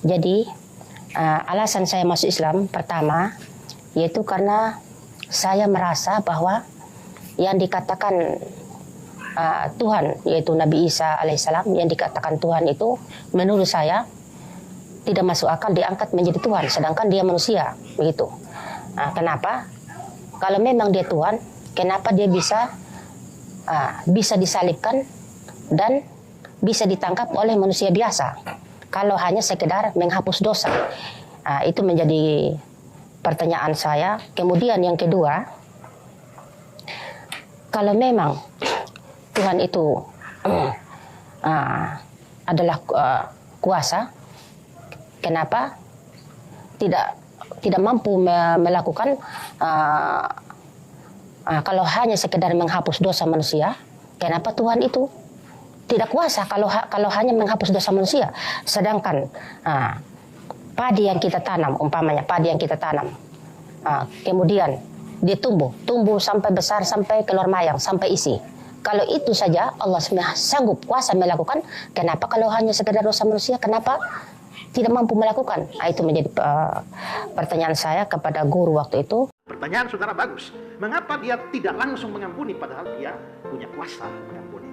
Jadi alasan saya masuk Islam pertama yaitu karena saya merasa bahwa yang dikatakan Tuhan, yaitu Nabi Isa alaihissalam, yang dikatakan Tuhan itu menurut saya tidak masuk akal diangkat menjadi Tuhan, sedangkan dia manusia, begitu. Kenapa? Kalau memang dia Tuhan, kenapa dia bisa disalibkan dan bisa ditangkap oleh manusia biasa? Kalau hanya sekedar menghapus dosa, itu menjadi pertanyaan saya. Kemudian yang kedua, kalau memang Tuhan itu adalah kuasa, kenapa tidak mampu melakukan kalau hanya sekedar menghapus dosa manusia? Kenapa Tuhan itu tidak kuasa kalau hanya menghapus dosa manusia? Sedangkan padi yang kita tanam, umpamanya padi yang kita tanam, kemudian dia tumbuh sampai besar, sampai keluar mayang, sampai isi. Kalau itu saja Allah sanggup kuasa melakukan, kenapa kalau hanya sekedar dosa manusia, kenapa tidak mampu melakukan? Itu menjadi pertanyaan saya kepada guru waktu itu. Pertanyaan saudara bagus. Mengapa dia tidak langsung mengampuni padahal dia punya kuasa mengampuni?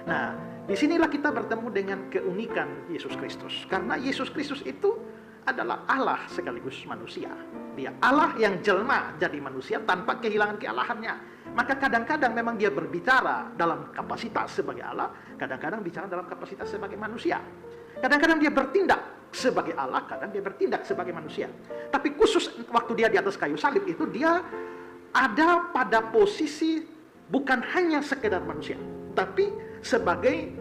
Nah, disinilah kita bertemu dengan keunikan Yesus Kristus. Karena Yesus Kristus itu adalah Allah sekaligus manusia. Dia Allah yang jelma jadi manusia tanpa kehilangan kealahannya. Maka kadang-kadang memang dia berbicara dalam kapasitas sebagai Allah, kadang-kadang bicara dalam kapasitas sebagai manusia. Kadang-kadang dia bertindak sebagai Allah, kadang dia bertindak sebagai manusia. Tapi khusus waktu dia di atas kayu salib itu, dia ada pada posisi bukan hanya sekedar manusia, tapi sebagai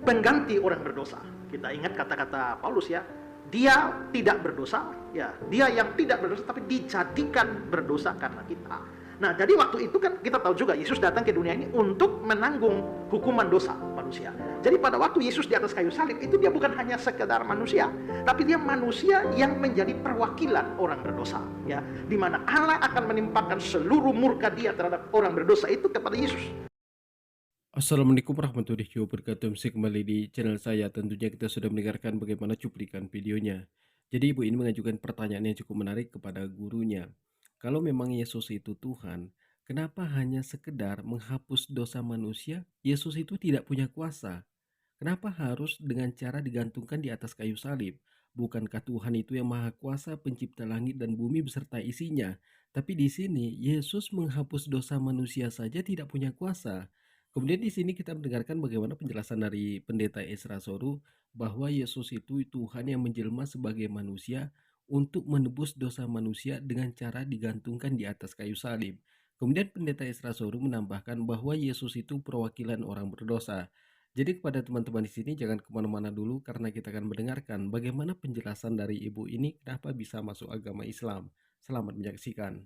pengganti orang berdosa. Kita ingat kata-kata Paulus ya, dia tidak berdosa, ya, dia yang tidak berdosa tapi dijadikan berdosa karena kita. Nah, jadi waktu itu kan kita tahu juga Yesus datang ke dunia ini untuk menanggung hukuman dosa manusia. Jadi pada waktu Yesus di atas kayu salib itu dia bukan hanya sekedar manusia, tapi dia manusia yang menjadi perwakilan orang berdosa, ya, di mana Allah akan menimpakan seluruh murka dia terhadap orang berdosa itu kepada Yesus. Assalamualaikum warahmatullahi wabarakatuh. Masih kembali di channel saya. Tentunya kita sudah mendengarkan bagaimana cuplikan videonya. Jadi ibu ini mengajukan pertanyaan yang cukup menarik kepada gurunya. Kalau memang Yesus itu Tuhan, kenapa hanya sekedar menghapus dosa manusia? Yesus itu tidak punya kuasa. Kenapa harus dengan cara digantungkan di atas kayu salib? Bukankah Tuhan itu yang maha kuasa, pencipta langit dan bumi beserta isinya? Tapi di sini Yesus menghapus dosa manusia saja tidak punya kuasa. Kemudian di sini kita mendengarkan bagaimana penjelasan dari Pendeta Esra Soru bahwa Yesus itu Tuhan yang menjelma sebagai manusia untuk menebus dosa manusia dengan cara digantungkan di atas kayu salib. Kemudian Pendeta Esra Soru menambahkan bahwa Yesus itu perwakilan orang berdosa. Jadi kepada teman-teman di sini jangan kemana-mana dulu karena kita akan mendengarkan bagaimana penjelasan dari ibu ini kenapa bisa masuk agama Islam. Selamat menyaksikan.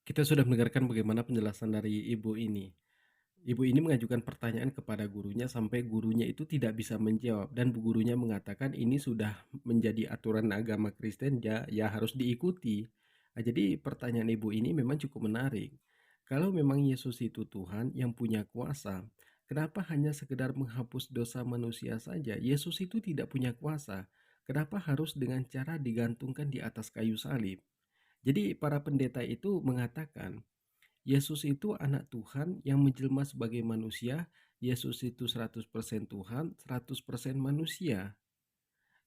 Kita sudah mendengarkan bagaimana penjelasan dari ibu ini. Ibu ini mengajukan pertanyaan kepada gurunya sampai gurunya itu tidak bisa menjawab dan bu gurunya mengatakan ini sudah menjadi aturan agama Kristen ya, ya harus diikuti. Nah, jadi pertanyaan ibu ini memang cukup menarik. Kalau memang Yesus itu Tuhan yang punya kuasa, kenapa hanya sekedar menghapus dosa manusia saja? Yesus itu tidak punya kuasa. Kenapa harus dengan cara digantungkan di atas kayu salib? Jadi para pendeta itu mengatakan Yesus itu anak Tuhan yang menjelma sebagai manusia. Yesus itu 100% Tuhan, 100% manusia.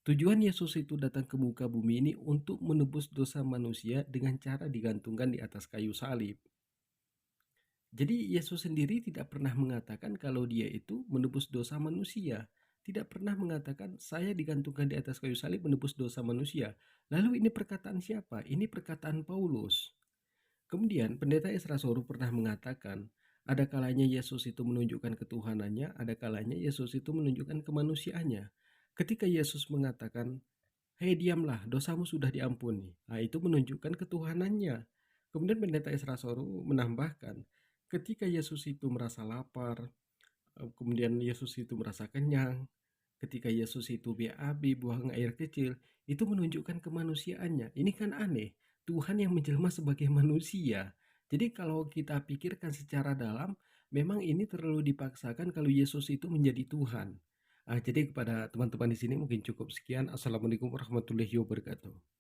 Tujuan Yesus itu datang ke muka bumi ini untuk menebus dosa manusia dengan cara digantungkan di atas kayu salib. Jadi Yesus sendiri tidak pernah mengatakan kalau dia itu menebus dosa manusia. Tidak pernah mengatakan saya digantungkan di atas kayu salib menebus dosa manusia. Lalu ini perkataan siapa? Ini perkataan Paulus. Kemudian pendeta Esra Soru pernah mengatakan, ada kalanya Yesus itu menunjukkan ketuhanannya, ada kalanya Yesus itu menunjukkan kemanusiaannya. Ketika Yesus mengatakan, hei diamlah, dosamu sudah diampuni. Nah, itu menunjukkan ketuhanannya. Kemudian pendeta Esra Soru menambahkan, ketika Yesus itu merasa lapar, kemudian Yesus itu merasa kenyang, ketika Yesus itu BAB, buang air kecil, itu menunjukkan kemanusiaannya. Ini kan aneh, Tuhan yang menjelma sebagai manusia. Jadi kalau kita pikirkan secara dalam, memang ini terlalu dipaksakan kalau Yesus itu menjadi Tuhan. Jadi kepada teman-teman di sini mungkin cukup sekian. Assalamualaikum warahmatullahi wabarakatuh.